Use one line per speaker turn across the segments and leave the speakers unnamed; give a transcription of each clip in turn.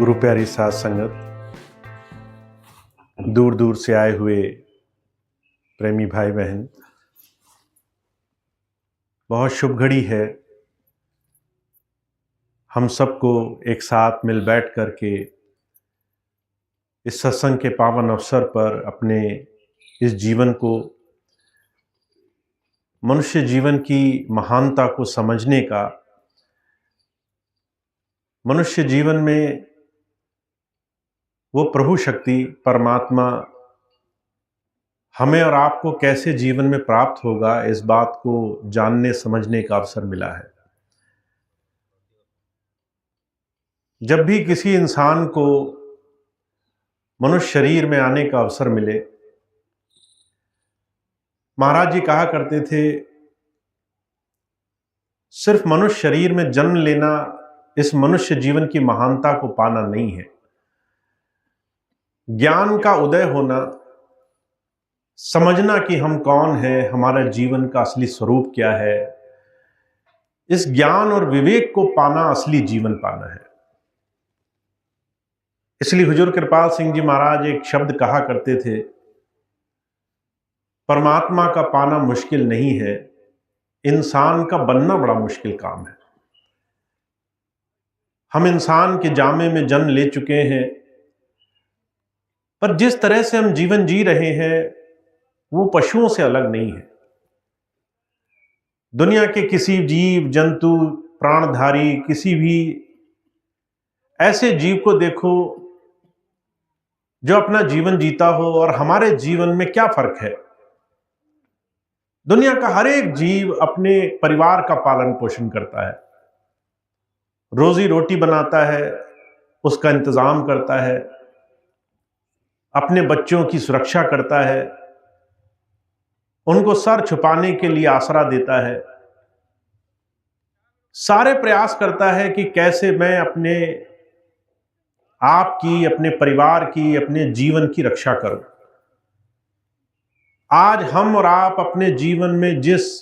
गुरु प्यारी साध संगत, दूर दूर से आए हुए प्रेमी भाई बहन, बहुत शुभ घड़ी है। हम सबको एक साथ मिल बैठ करके इस सत्संग के पावन अवसर पर अपने इस जीवन को, मनुष्य जीवन की महानता को समझने का, मनुष्य जीवन में वो प्रभु शक्ति परमात्मा हमें और आपको कैसे जीवन में प्राप्त होगा, इस बात को जानने समझने का अवसर मिला है। जब भी किसी इंसान को मनुष्य शरीर में आने का अवसर मिले, महाराज जी कहा करते थे, सिर्फ मनुष्य शरीर में जन्म लेना इस मनुष्य जीवन की महानता को पाना नहीं है। ज्ञान का उदय होना, समझना कि हम कौन हैं, हमारा जीवन का असली स्वरूप क्या है, इस ज्ञान और विवेक को पाना असली जीवन पाना है। इसलिए हुजूर कृपाल सिंह जी महाराज एक शब्द कहा करते थे, परमात्मा का पाना मुश्किल नहीं है, इंसान का बनना बड़ा मुश्किल काम है। हम इंसान के जामे में जन्म ले चुके हैं, पर जिस तरह से हम जीवन जी रहे हैं वो पशुओं से अलग नहीं है। दुनिया के किसी जीव जंतु प्राणधारी, किसी भी ऐसे जीव को देखो जो अपना जीवन जीता हो, और हमारे जीवन में क्या फर्क है। दुनिया का हर एक जीव अपने परिवार का पालन पोषण करता है, रोजी रोटी बनाता है, उसका इंतजाम करता है, अपने बच्चों की सुरक्षा करता है, उनको सर छुपाने के लिए आसरा देता है, सारे प्रयास करता है कि कैसे मैं अपने आप की, अपने परिवार की, अपने जीवन की रक्षा करूं। आज हम और आप अपने जीवन में जिस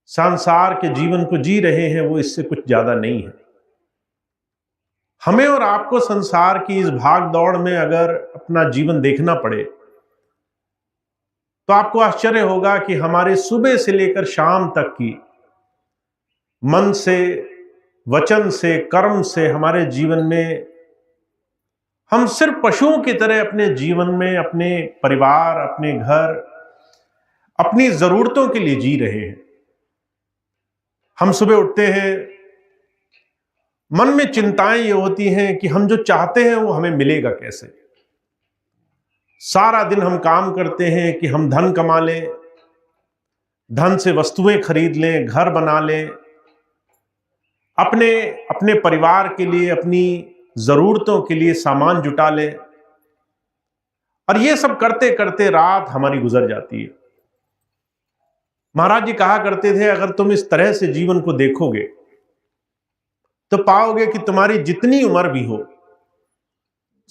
संसार के जीवन को जी रहे हैं वो इससे कुछ ज्यादा नहीं है। हमें और आपको संसार की इस भाग दौड़ में अगर अपना जीवन देखना पड़े तो आपको आश्चर्य होगा कि हमारे सुबह से लेकर शाम तक की मन से, वचन से, कर्म से हमारे जीवन में हम सिर्फ पशुओं की तरह अपने जीवन में अपने परिवार, अपने घर, अपनी जरूरतों के लिए जी रहे हैं। हम सुबह उठते हैं, मन में चिंताएं ये होती हैं कि हम जो चाहते हैं वो हमें मिलेगा कैसे। सारा दिन हम काम करते हैं कि हम धन कमा लें, धन से वस्तुएं खरीद लें, घर बना लें, अपने परिवार के लिए, अपनी जरूरतों के लिए सामान जुटा लें, और ये सब करते करते रात हमारी गुजर जाती है। महाराज जी कहा करते थे, अगर तुम इस तरह से जीवन को देखोगे तो पाओगे कि तुम्हारी जितनी उम्र भी हो,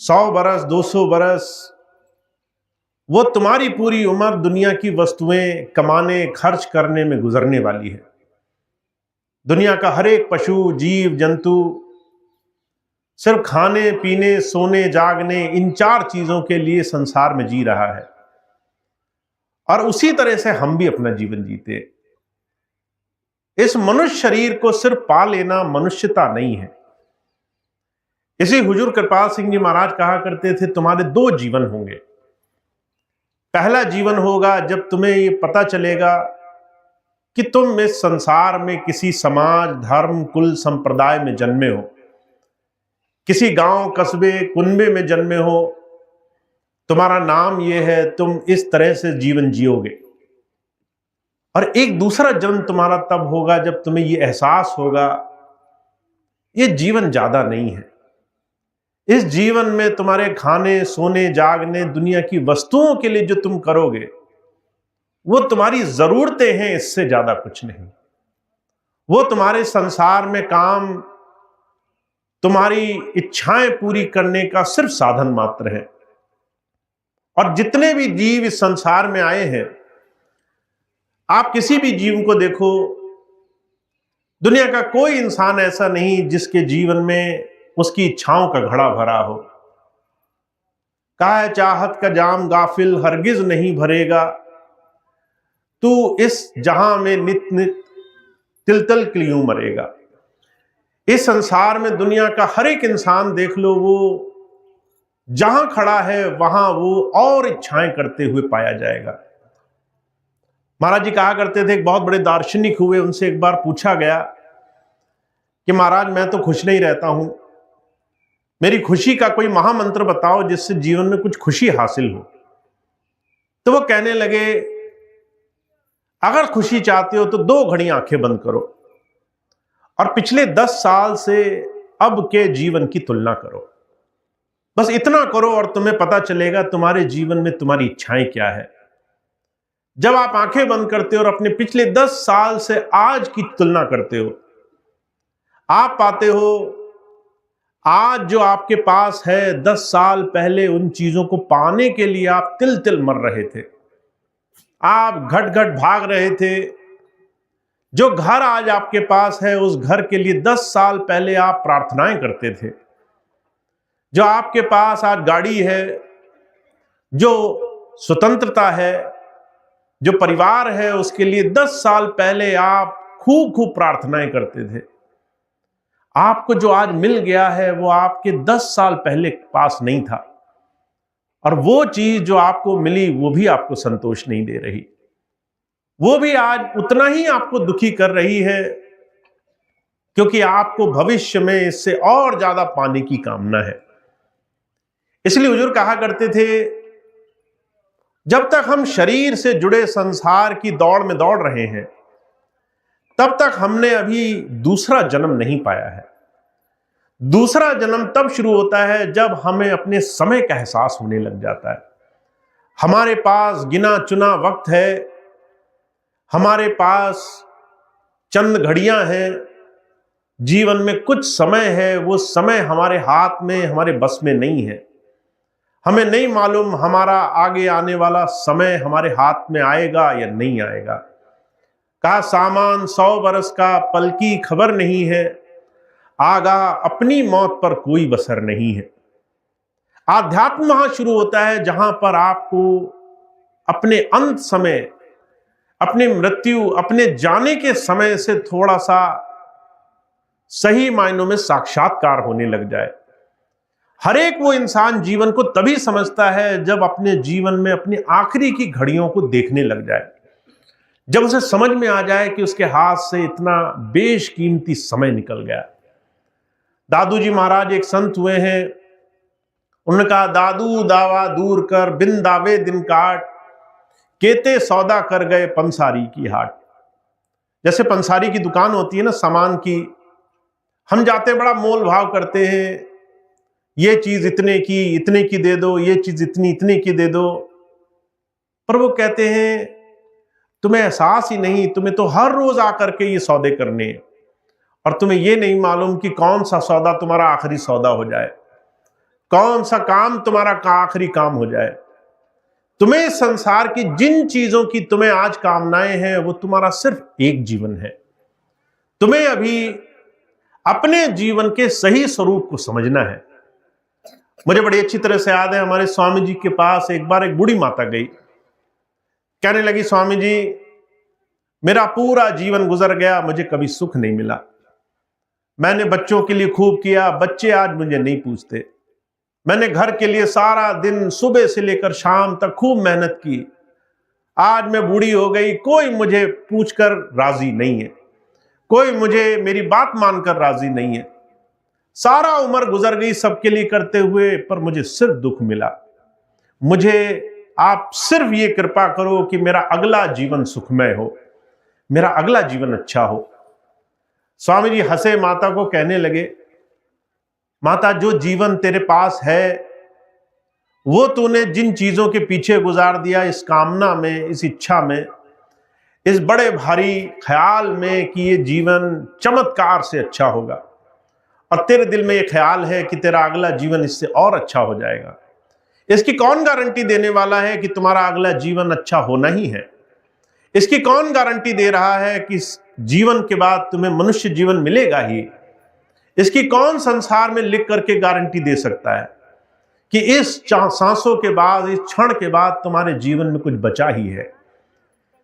100 बरस, 200 बरस, वो तुम्हारी पूरी उम्र दुनिया की वस्तुएं कमाने, खर्च करने में गुजरने वाली है। दुनिया का हर एक पशु, जीव जंतु सिर्फ खाने, पीने, सोने, जागने, इन 4 चीजों के लिए संसार में जी रहा है, और उसी तरह से हम भी अपना जीवन जीते। इस मनुष्य शरीर को सिर्फ पा लेना मनुष्यता नहीं है। इसी हुजूर कृपाल सिंह जी महाराज कहा करते थे, तुम्हारे 2 जीवन होंगे। पहला जीवन होगा जब तुम्हें ये पता चलेगा कि तुम इस संसार में किसी समाज, धर्म, कुल, संप्रदाय में जन्मे हो, किसी गांव, कस्बे, कुनबे में जन्मे हो, तुम्हारा नाम ये है, तुम इस तरह से जीवन जियोगे। और एक दूसरा जन्म तुम्हारा तब होगा जब तुम्हें ये एहसास होगा ये जीवन ज्यादा नहीं है। इस जीवन में तुम्हारे खाने, सोने, जागने, दुनिया की वस्तुओं के लिए जो तुम करोगे वो तुम्हारी जरूरतें हैं, इससे ज्यादा कुछ नहीं। वो तुम्हारे संसार में काम, तुम्हारी इच्छाएं पूरी करने का सिर्फ साधन मात्र है। और जितने भी जीव इस संसार में आए हैं, आप किसी भी जीव को देखो, दुनिया का कोई इंसान ऐसा नहीं जिसके जीवन में उसकी इच्छाओं का घड़ा भरा हो। काहे चाहत का जाम गाफिल हरगिज नहीं भरेगा, तू इस जहां में नित नित तिल तिल क्यों मरेगा। इस संसार में दुनिया का हर एक इंसान देख लो, वो जहां खड़ा है वहां वो और इच्छाएं करते हुए पाया जाएगा। महाराज जी कहा करते थे, एक बहुत बड़े दार्शनिक हुए, उनसे एक बार पूछा गया कि महाराज मैं तो खुश नहीं रहता हूं, मेरी खुशी का कोई महामंत्र बताओ जिससे जीवन में कुछ खुशी हासिल हो। तो वो कहने लगे, अगर खुशी चाहते हो तो 2 घड़ी आंखें बंद करो और पिछले 10 साल से अब के जीवन की तुलना करो। बस इतना करो और तुम्हें पता चलेगा तुम्हारे जीवन में तुम्हारी इच्छाएं क्या है। जब आप आंखें बंद करते हो और अपने पिछले 10 साल से आज की तुलना करते हो, आप पाते हो आज जो आपके पास है, 10 साल पहले उन चीजों को पाने के लिए आप तिल तिल मर रहे थे, आप घट घट भाग रहे थे। जो घर आज आपके पास है, उस घर के लिए 10 साल पहले आप प्रार्थनाएं करते थे। जो आपके पास आज गाड़ी है, जो स्वतंत्रता है, जो परिवार है, उसके लिए 10 साल पहले आप खूब खूब प्रार्थनाएं करते थे। आपको जो आज मिल गया है वो आपके 10 साल पहले पास नहीं था, और वो चीज जो आपको मिली वो भी आपको संतोष नहीं दे रही, वो भी आज उतना ही आपको दुखी कर रही है, क्योंकि आपको भविष्य में इससे और ज्यादा पाने की कामना है। इसलिए हुजूर कहा करते थे, जब तक हम शरीर से जुड़े संसार की दौड़ में दौड़ रहे हैं, तब तक हमने अभी दूसरा जन्म नहीं पाया है। दूसरा जन्म तब शुरू होता है जब हमें अपने समय का एहसास होने लग जाता है। हमारे पास गिना चुना वक्त है, हमारे पास चंद घड़ियां हैं, जीवन में कुछ समय है, वो समय हमारे हाथ में, हमारे बस में नहीं है। हमें नहीं मालूम हमारा आगे आने वाला समय हमारे हाथ में आएगा या नहीं आएगा। का सामान 100 बरस का, पल की खबर नहीं है, आगाह अपनी मौत पर कोई बसर नहीं है। आध्यात्म वहां शुरू होता है जहां पर आपको अपने अंत समय, अपनी मृत्यु, अपने जाने के समय से थोड़ा सा सही मायनों में साक्षात्कार होने लग जाए। हर एक वो इंसान जीवन को तभी समझता है जब अपने जीवन में अपनी आखिरी की घड़ियों को देखने लग जाए, जब उसे समझ में आ जाए कि उसके हाथ से इतना बेशकीमती समय निकल गया। दादू जी महाराज एक संत हुए हैं, उन्होंने कहा, दादू दावा दूर कर बिन दावे दिन काट, केते सौदा कर गए पंसारी की हाट। जैसे पंसारी की दुकान होती है ना सामान की, हम जाते बड़ा मोल भाव करते हैं, ये चीज इतने की दे दो, ये चीज इतने की दे दो, पर वो कहते हैं तुम्हें एहसास ही नहीं, तुम्हें तो हर रोज आकर के ये सौदे करने हैं, और तुम्हें ये नहीं मालूम कि कौन सा सौदा तुम्हारा आखिरी सौदा हो जाए, कौन सा काम तुम्हारा आखिरी काम हो जाए। तुम्हें इस संसार की जिन चीजों की तुम्हें आज कामनाएं हैं, वो तुम्हारा सिर्फ एक जीवन है। तुम्हें अभी अपने जीवन के सही स्वरूप को समझना है। मुझे बड़ी अच्छी तरह से याद है, हमारे स्वामी जी के पास एक बार एक बूढ़ी माता गई, कहने लगी, स्वामी जी मेरा पूरा जीवन गुजर गया, मुझे कभी सुख नहीं मिला, मैंने बच्चों के लिए खूब किया, बच्चे आज मुझे नहीं पूछते, मैंने घर के लिए सारा दिन सुबह से लेकर शाम तक खूब मेहनत की, आज मैं बूढ़ी हो गई, कोई मुझे पूछकर राजी नहीं है, कोई मुझे मेरी बात मानकर राजी नहीं है, सारा उम्र गुजर गई सबके लिए करते हुए, पर मुझे सिर्फ दुख मिला। मुझे आप सिर्फ ये कृपा करो कि मेरा अगला जीवन सुखमय हो, मेरा अगला जीवन अच्छा हो। स्वामी जी हंसे, माता को कहने लगे, माता जो जीवन तेरे पास है वो तूने जिन चीजों के पीछे गुजार दिया, इस कामना में, इस इच्छा में, इस बड़े भारी ख्याल में कि ये जीवन चमत्कार से अच्छा होगा, और तेरे दिल में ये ख्याल है कि तेरा अगला जीवन इससे और अच्छा हो जाएगा, इसकी कौन गारंटी देने वाला है कि तुम्हारा अगला जीवन अच्छा होना ही है? इसकी कौन गारंटी दे रहा है कि इस जीवन के बाद तुम्हें मनुष्य जीवन मिलेगा ही? इसकी कौन संसार में लिख करके गारंटी दे सकता है कि इस सांसों के बाद, इस क्षण के बाद तुम्हारे जीवन में कुछ बचा ही है?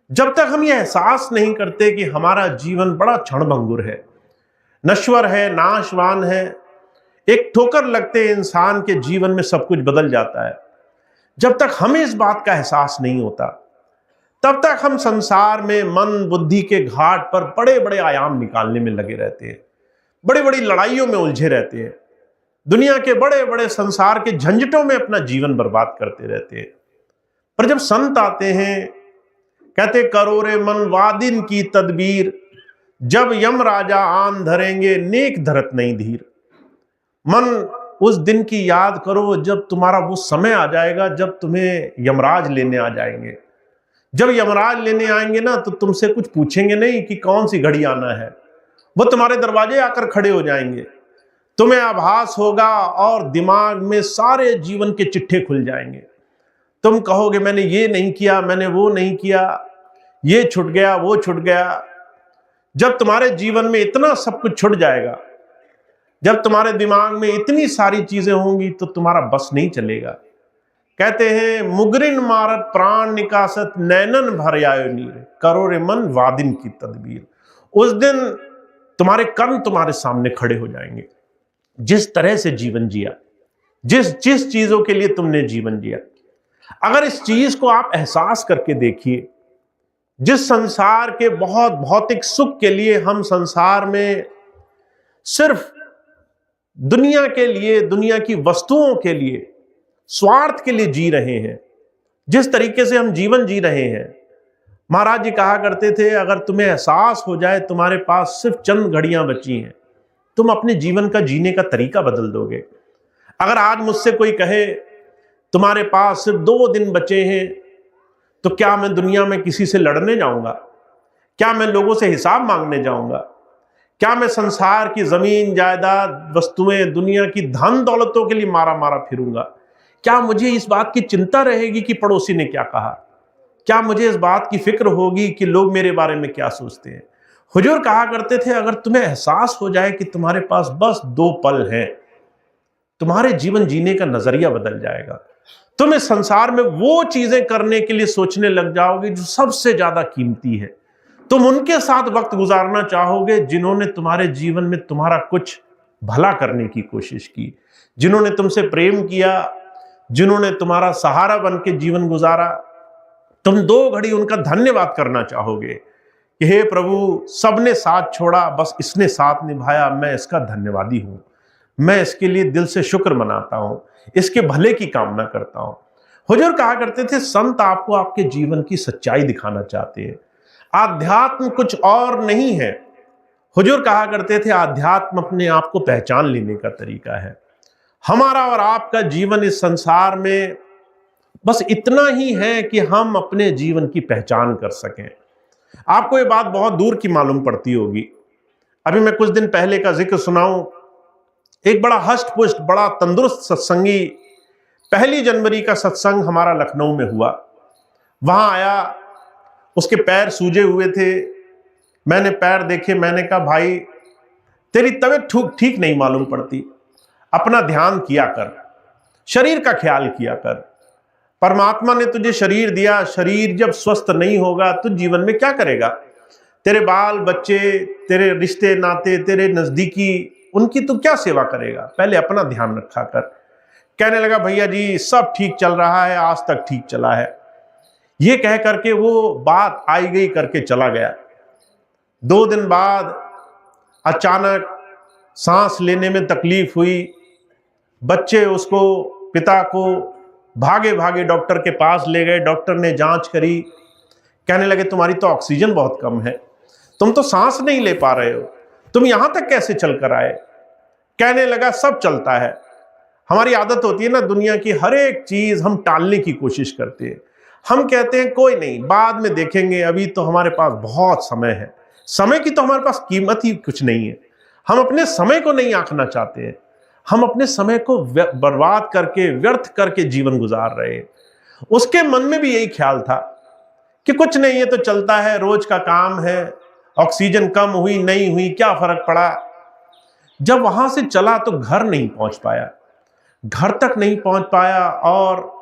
जब तक हम यह एहसास नहीं करते कि हमारा जीवन बड़ा क्षणभंगुर है, नश्वर है, नाशवान है, एक ठोकर लगते इंसान के जीवन में सब कुछ बदल जाता है, जब तक हमें इस बात का एहसास नहीं होता, तब तक हम संसार में मन बुद्धि के घाट पर बड़े बड़े आयाम निकालने में लगे रहते हैं, बड़ी बड़ी लड़ाइयों में उलझे रहते हैं, दुनिया के बड़े बड़े संसार के झंझटों में अपना जीवन बर्बाद करते रहते हैं। पर जब संत आते हैं, कहते करो रे मन वादिन की तदबीर, जब यम राजा आन धरेंगे नेक धरत नहीं धीर। मन उस दिन की याद करो जब तुम्हारा वो समय आ जाएगा, जब तुम्हें यमराज लेने आ जाएंगे। जब यमराज लेने आएंगे ना, तो तुमसे कुछ पूछेंगे नहीं कि कौन सी घड़ी आना है, वो तुम्हारे दरवाजे आकर खड़े हो जाएंगे। तुम्हें आभास होगा और दिमाग में सारे जीवन के चिट्ठे खुल जाएंगे। तुम कहोगे मैंने ये नहीं किया, मैंने वो नहीं किया, ये छूट गया, वो छूट गया। जब तुम्हारे जीवन में इतना सब कुछ छूट जाएगा, जब तुम्हारे दिमाग में इतनी सारी चीजें होंगी, तो तुम्हारा बस नहीं चलेगा। कहते हैं मुगरिन मारत प्राण निकासत नैनन भर आयो नीर, करो रे मन वादिन की तदबीर। उस दिन तुम्हारे कर्म तुम्हारे सामने खड़े हो जाएंगे। जिस तरह से जीवन जिया, जिस जिस चीजों के लिए तुमने जीवन जिया, अगर इस चीज को आप एहसास करके देखिए, जिस संसार के बहुत भौतिक सुख के लिए हम संसार में सिर्फ दुनिया के लिए, दुनिया की वस्तुओं के लिए, स्वार्थ के लिए जी रहे हैं, जिस तरीके से हम जीवन जी रहे हैं, महाराज जी कहा करते थे अगर तुम्हें एहसास हो जाए तुम्हारे पास सिर्फ चंद घड़ियां बची हैं, तुम अपने जीवन का जीने का तरीका बदल दोगे। अगर आज मुझसे कोई कहे तुम्हारे पास सिर्फ 2 दिन बचे हैं, तो क्या मैं दुनिया में किसी से लड़ने जाऊंगा? क्या मैं लोगों से हिसाब मांगने जाऊंगा? क्या मैं संसार की जमीन जायदाद वस्तुएं, दुनिया की धन दौलतों के लिए मारा मारा फिरूंगा? क्या मुझे इस बात की चिंता रहेगी कि पड़ोसी ने क्या कहा? क्या मुझे इस बात की फिक्र होगी कि लोग मेरे बारे में क्या सोचते हैं? हुजूर कहा करते थे अगर तुम्हें एहसास हो जाए कि तुम्हारे पास बस 2 पल हैं, तुम्हारे जीवन जीने का नजरिया बदल जाएगा। तुम इस संसार में वो चीजें करने के लिए सोचने लग जाओगे जो सबसे ज्यादा कीमती है। तुम उनके साथ वक्त गुजारना चाहोगे जिन्होंने तुम्हारे जीवन में तुम्हारा कुछ भला करने की कोशिश की, जिन्होंने तुमसे प्रेम किया, जिन्होंने तुम्हारा सहारा बन के जीवन गुजारा। तुम 2 घड़ी उनका धन्यवाद करना चाहोगे कि हे प्रभु, सबने साथ छोड़ा, बस इसने साथ निभाया, मैं इसका धन्यवादी हूं, मैं इसके लिए दिल से शुक्र मनाता हूं, इसके भले की कामना करता हूं। हुजूर कहा करते थे संत आपको आपके जीवन की सच्चाई दिखाना चाहते हैं। आध्यात्म कुछ और नहीं है। हुजूर कहा करते थे आध्यात्म अपने आप को पहचान लेने का तरीका है। हमारा और आपका जीवन इस संसार में बस इतना ही है कि हम अपने जीवन की पहचान कर सकें। आपको ये बात बहुत दूर की मालूम पड़ती होगी। अभी मैं कुछ दिन पहले का जिक्र सुनाऊं। एक बड़ा हष्ट पुष्ट, बड़ा तंदुरुस्त सत्संगी, 1 जनवरी का सत्संग हमारा लखनऊ में हुआ। वहां आया, उसके पैर सूजे हुए थे। मैंने पैर देखे, मैंने कहा भाई तेरी तबीयत ठीक नहीं मालूम पड़ती, अपना ध्यान किया कर, शरीर का ख्याल किया कर। परमात्मा ने तुझे शरीर दिया, शरीर जब स्वस्थ नहीं होगा तो जीवन में क्या करेगा? तेरे बाल बच्चे, तेरे रिश्ते नाते, तेरे नजदीकी, उनकी तू क्या सेवा करेगा? पहले अपना ध्यान रखा कर। कहने लगा भैया जी सब ठीक चल रहा है, आज तक ठीक चला है। ये कह करके वो बात आई गई करके चला गया। 2 दिन बाद अचानक सांस लेने में तकलीफ हुई। बच्चे उसको, पिता को भागे भागे डॉक्टर के पास ले गए। डॉक्टर ने जांच करी, कहने लगे तुम्हारी तो ऑक्सीजन बहुत कम है, तुम तो सांस नहीं ले पा रहे हो, तुम यहां तक कैसे चल कर आए? कहने लगा सब चलता है। हमारी आदत होती है ना, दुनिया की हर एक चीज हम टालने की कोशिश करते हैं। हम कहते हैं कोई नहीं, बाद में देखेंगे, अभी तो हमारे पास बहुत समय है। समय की तो हमारे पास कीमत ही कुछ नहीं है। हम अपने समय को नहीं आंकना चाहते हैं। हम अपने समय को बर्बाद करके, व्यर्थ करके जीवन गुजार रहे हैं। उसके मन में भी यही ख्याल था कि कुछ नहीं, ये तो चलता है, रोज का काम है, ऑक्सीजन कम हुई नहीं हुई क्या फर्क पड़ा। जब वहां से चला तो घर नहीं पहुंच पाया, घर तक नहीं पहुंच पाया, और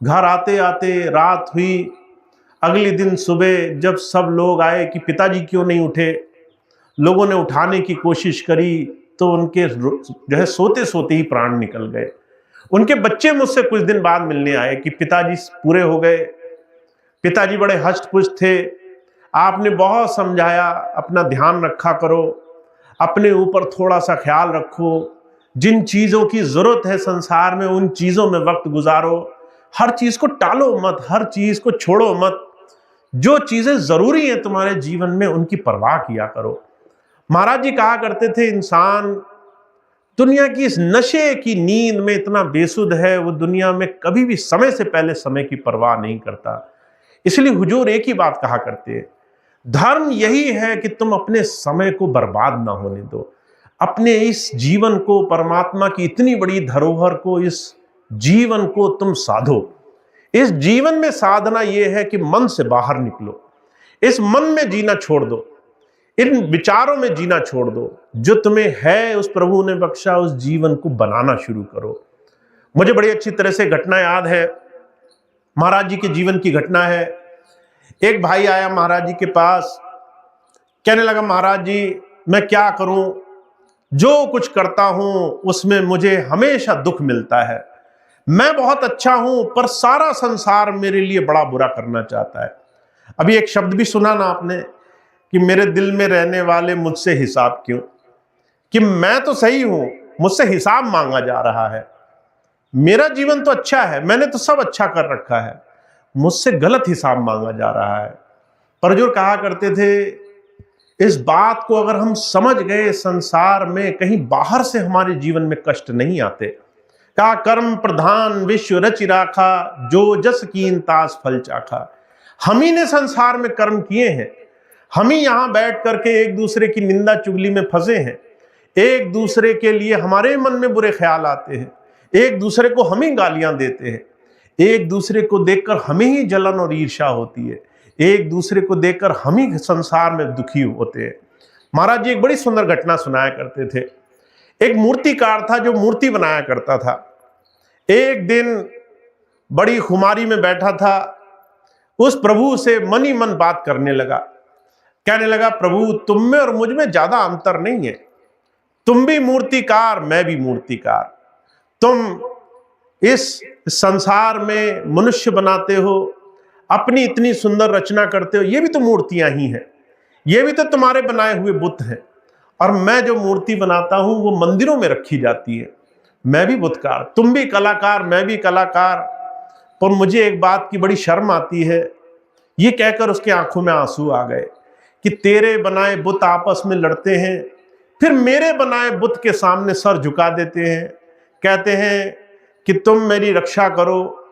घर आते आते रात हुई। अगले दिन सुबह जब सब लोग आए कि पिताजी क्यों नहीं उठे, लोगों ने उठाने की कोशिश करी तो उनके जो है सोते सोते ही प्राण निकल गए। उनके बच्चे मुझसे कुछ दिन बाद मिलने आए कि पिताजी पूरे हो गए, पिताजी बड़े हष्ट-पुष्ट थे, आपने बहुत समझाया, अपना ध्यान रखा करो, अपने ऊपर थोड़ा सा ख्याल रखो, जिन चीजों की जरूरत है संसार में उन चीजों में वक्त गुजारो, हर चीज को टालो मत, हर चीज को छोड़ो मत, जो चीजें जरूरी हैं तुम्हारे जीवन में उनकी परवाह किया करो। महाराज जी कहा करते थे, इंसान दुनिया की इस नशे की नींद में इतना बेसुध है, वो दुनिया में कभी भी समय से पहले समय की परवाह नहीं करता। इसलिए हुजूर एक ही बात कहा करते हैं, धर्म यही है कि तुम अपने समय को बर्बाद ना होने दो, अपने इस जीवन को, परमात्मा की इतनी बड़ी धरोहर को, इस जीवन को तुम साधो। इस जीवन में साधना यह है कि मन से बाहर निकलो, इस मन में जीना छोड़ दो, इन विचारों में जीना छोड़ दो, जो तुम्हें है उस प्रभु ने बख्शा उस जीवन को बनाना शुरू करो। मुझे बड़ी अच्छी तरह से घटना याद है, महाराज जी के जीवन की घटना है। एक भाई आया महाराज जी के पास, कहने लगा, महाराज जी मैं क्या करूं, जो कुछ करता हूं उसमें मुझे हमेशा दुख मिलता है, मैं बहुत अच्छा हूं पर सारा संसार मेरे लिए बड़ा बुरा करना चाहता है। अभी एक शब्द भी सुना ना आपने कि मेरे दिल में रहने वाले मुझसे हिसाब क्यों, कि मैं तो सही हूं, मुझसे हिसाब मांगा जा रहा है, मेरा जीवन तो अच्छा है, मैंने तो सब अच्छा कर रखा है, मुझसे गलत हिसाब मांगा जा रहा है। पर जो कहा करते थे, इस बात को अगर हम समझ गए, संसार में कहीं बाहर से हमारे जीवन में कष्ट नहीं आते। कहा, कर्म प्रधान विश्व रचि राखा, जो जस कीन तास फल चाखा। हम ही ने संसार में कर्म किए हैं, हम ही यहां बैठ करके एक दूसरे की निंदा चुगली में फंसे हैं, एक दूसरे के लिए हमारे मन में बुरे ख्याल आते हैं, एक दूसरे को हम ही गालियां देते हैं, एक दूसरे को देखकर हमें ही जलन और ईर्ष्या होती है, एक दूसरे को देखकर हम ही संसार में दुखी होते हैं। महाराज जी एक बड़ी सुंदर घटना सुनाया करते थे। एक मूर्तिकार था जो मूर्ति बनाया करता था। एक दिन बड़ी खुमारी में बैठा था, उस प्रभु से मन ही मन बात करने लगा, कहने लगा, प्रभु तुम में और मुझ में ज्यादा अंतर नहीं है, तुम भी मूर्तिकार, मैं भी मूर्तिकार, तुम इस संसार में मनुष्य बनाते हो, अपनी इतनी सुंदर रचना करते हो, ये भी तो मूर्तियां ही हैं, ये भी तो तुम्हारे बनाए हुए बुत हैं, और मैं जो मूर्ति बनाता हूं वो मंदिरों में रखी जाती है, मैं भी बुतकार, तुम भी कलाकार, मैं भी कलाकार, पर मुझे एक बात की बड़ी शर्म आती है। ये कहकर उसके आंखों में आंसू आ गए कि तेरे बनाए बुत आपस में लड़ते हैं, फिर मेरे बनाए बुत के सामने सर झुका देते हैं, कहते हैं कि तुम मेरी रक्षा करो।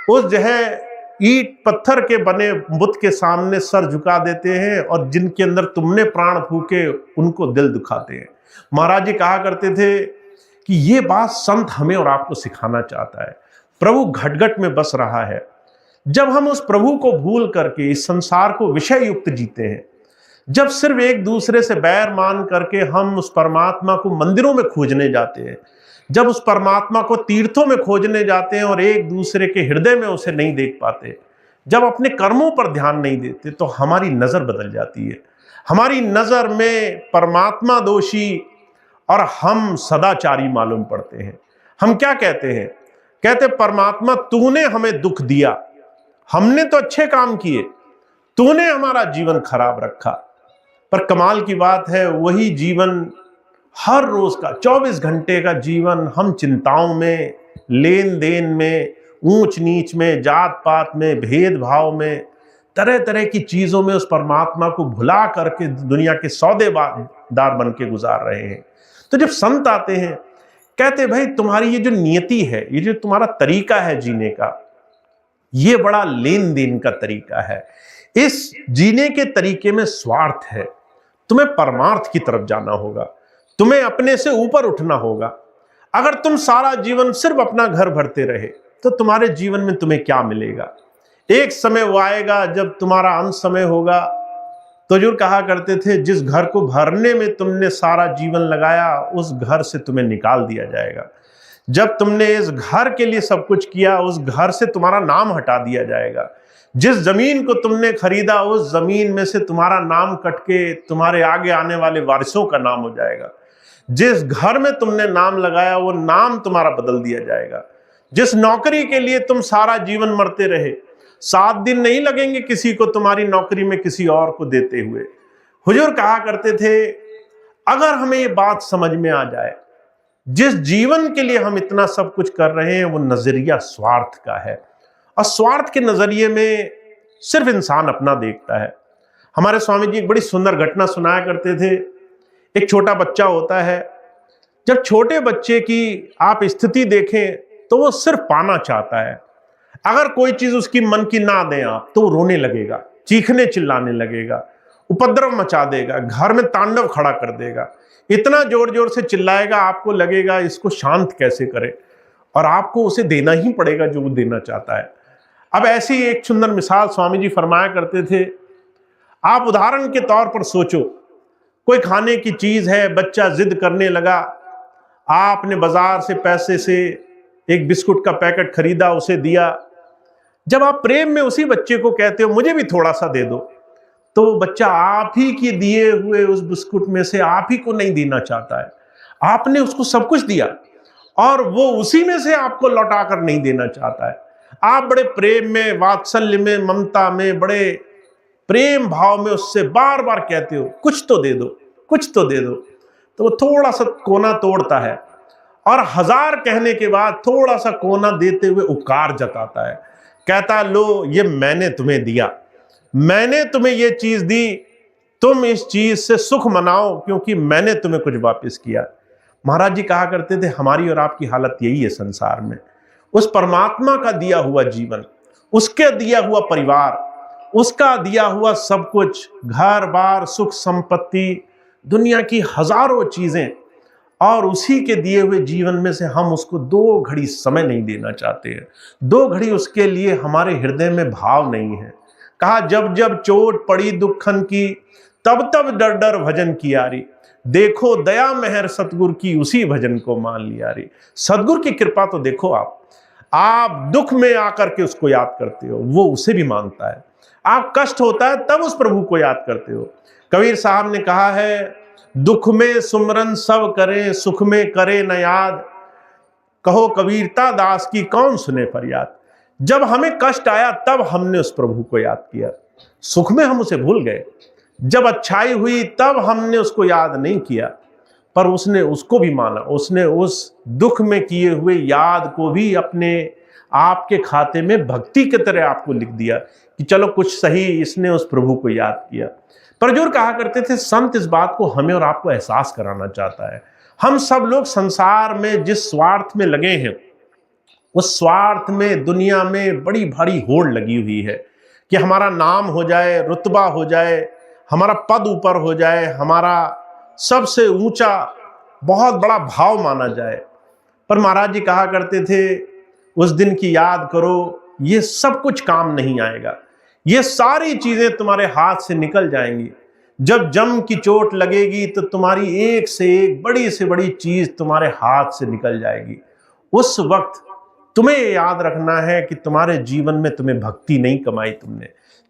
उस जो है ईंट पत्थर के बने बुत के सामने सर झुका देते हैं, और जिनके अंदर तुमने प्राण फूके उनको दिल दुखाते हैं। महाराज जी कहा करते थे कि ये बात संत हमें और आपको सिखाना चाहता है। प्रभु घट-घट में बस रहा है। जब हम उस प्रभु को भूल करके इस संसार को विषय युक्त जीते हैं, जब सिर्फ एक दूसरे से बैर मान करके हम उस परमात्मा को मंदिरों में खोजने जाते हैं, जब उस परमात्मा को तीर्थों में खोजने जाते हैं और एक दूसरे के हृदय में उसे नहीं देख पाते, जब अपने कर्मों पर ध्यान नहीं देते, तो हमारी नजर बदल जाती है। हमारी नजर में परमात्मा दोषी और हम सदाचारी मालूम पड़ते हैं। हम क्या कहते हैं? कहते परमात्मा तूने हमें दुख दिया, हमने तो अच्छे काम किए, तूने हमारा जीवन खराब रखा। पर कमाल की बात है, वही जीवन हर रोज का 24 घंटे का जीवन हम चिंताओं में, लेन देन में, ऊंच नीच में, जात पात में, भेदभाव में, तरह तरह की चीजों में उस परमात्मा को भुला करके दुनिया के सौदेदार बन के गुजार रहे हैं। तो जब संत आते हैं, कहते भाई तुम्हारी ये जो नियति है, ये जो तुम्हारा तरीका है जीने का, ये बड़ा लेन देन का तरीका है। इस जीने के तरीके में स्वार्थ है। तुम्हें परमार्थ की तरफ जाना होगा, तुम्हें अपने से ऊपर उठना होगा। अगर तुम सारा जीवन सिर्फ अपना घर भरते रहे तो तुम्हारे जीवन में तुम्हें क्या मिलेगा? एक समय वो आएगा जब तुम्हारा अंत समय होगा, तो हजूर कहा करते थे, जिस घर को भरने में तुमने सारा जीवन लगाया उस घर से तुम्हें निकाल दिया जाएगा। जब तुमने इस घर के लिए सब कुछ किया उस घर से तुम्हारा नाम हटा दिया जाएगा। जिस जमीन को तुमने खरीदा उस जमीन में से तुम्हारा नाम कट के तुम्हारे आगे आने वाले वारिसों का नाम हो जाएगा। जिस घर में तुमने नाम लगाया वो नाम तुम्हारा बदल दिया जाएगा। जिस नौकरी के लिए तुम सारा जीवन मरते रहे, 7 दिन नहीं लगेंगे किसी को तुम्हारी नौकरी में किसी और को देते हुए। हुजूर कहा करते थे, अगर हमें ये बात समझ में आ जाए, जिस जीवन के लिए हम इतना सब कुछ कर रहे हैं वो नजरिया स्वार्थ का है, और स्वार्थ के नजरिए में सिर्फ इंसान अपना देखता है। हमारे स्वामी जी एक बड़ी सुंदर घटना सुनाया करते थे। एक छोटा बच्चा होता है, जब छोटे बच्चे की आप स्थिति देखें तो वो सिर्फ पाना चाहता है। अगर कोई चीज उसकी मन की ना दें आप तो वो रोने लगेगा, चीखने चिल्लाने लगेगा, उपद्रव मचा देगा, घर में तांडव खड़ा कर देगा, इतना जोर जोर से चिल्लाएगा आपको लगेगा इसको शांत कैसे करे, और आपको उसे देना ही पड़ेगा जो वो देना चाहता है। अब ऐसी एक सुंदर मिसाल स्वामी जी फरमाया करते थे। आप उदाहरण के तौर पर सोचो, कोई खाने की चीज है, बच्चा जिद करने लगा, आपने बाजार से पैसे से एक बिस्कुट का पैकेट खरीदा, उसे दिया। जब आप प्रेम में उसी बच्चे को कहते हो मुझे भी थोड़ा सा दे दो, तो बच्चा आप ही के दिए हुए उस बिस्कुट में से आप ही को नहीं देना चाहता है। आपने उसको सब कुछ दिया और वो उसी में से आपको लौटा कर नहीं देना चाहता है। आप बड़े प्रेम में, वात्सल्य में, ममता में, बड़े प्रेम भाव में उससे बार बार कहते हो कुछ तो दे दो, कुछ तो दे दो, तो वो थोड़ा सा कोना तोड़ता है और 1000 कहने के बाद थोड़ा सा कोना देते हुए उपकार जताता है, कहता लो ये मैंने तुम्हें दिया, मैंने तुम्हें ये चीज दी, तुम इस चीज से सुख मनाओ क्योंकि मैंने तुम्हें कुछ वापस किया। महाराज जी कहा करते थे हमारी और आपकी हालत यही है संसार में। उस परमात्मा का दिया हुआ जीवन, उसके दिया हुआ परिवार, उसका दिया हुआ सब कुछ, घर बार, सुख संपत्ति, दुनिया की हजारों चीजें, और उसी के दिए हुए जीवन में से हम उसको 2 घड़ी समय नहीं देना चाहते हैं। 2 घड़ी उसके लिए हमारे हृदय में भाव नहीं है। कहा जब जब चोट पड़ी दुखन की, तब तब डर डर भजन की यारी, देखो दया मेहर सतगुरु की उसी भजन को मान लिया रे। सतगुरु की कृपा तो देखो, आप दुख में आकर के उसको याद करते हो, वो उसे भी मानता है। आप कष्ट होता है तब उस प्रभु को याद करते हो। कबीर साहब ने कहा है, दुख में सुमरन सब करे, सुख में करे न याद, कहो कबीरता दास की कौन सुने फरियाद। जब हमें कष्ट आया तब हमने उस प्रभु को याद किया, सुख में हम उसे भूल गए। जब अच्छाई हुई तब हमने उसको याद नहीं किया, पर उसने उसको भी माना, उसने उस दुख में किए हुए याद को भी अपने आपके खाते में भक्ति की तरह आपको लिख दिया कि चलो कुछ सही, इसने उस प्रभु को याद किया। पर जो कहा करते थे, संत इस बात को हमें और आपको एहसास कराना चाहता है। हम सब लोग संसार में जिस स्वार्थ में लगे हैं, उस स्वार्थ में दुनिया में बड़ी भारी होड़ लगी हुई है कि हमारा नाम हो जाए, रुतबा हो जाए, हमारा पद ऊपर हो जाए, हमारा सबसे ऊंचा बहुत बड़ा भाव माना जाए। पर महाराज जी कहा करते थे, उस दिन की याद करो, ये सब कुछ काम नहीं आएगा, ये सारी चीजें तुम्हारे हाथ से निकल जाएंगी। जब जम की चोट लगेगी तो तुम्हारी एक से एक बड़ी से बड़ी चीज तुम्हारे हाथ से निकल जाएगी। उस वक्त तुम्हें याद रखना है कि तुम्हारे जीवन में तुम्हें भक्ति नहीं कमाई,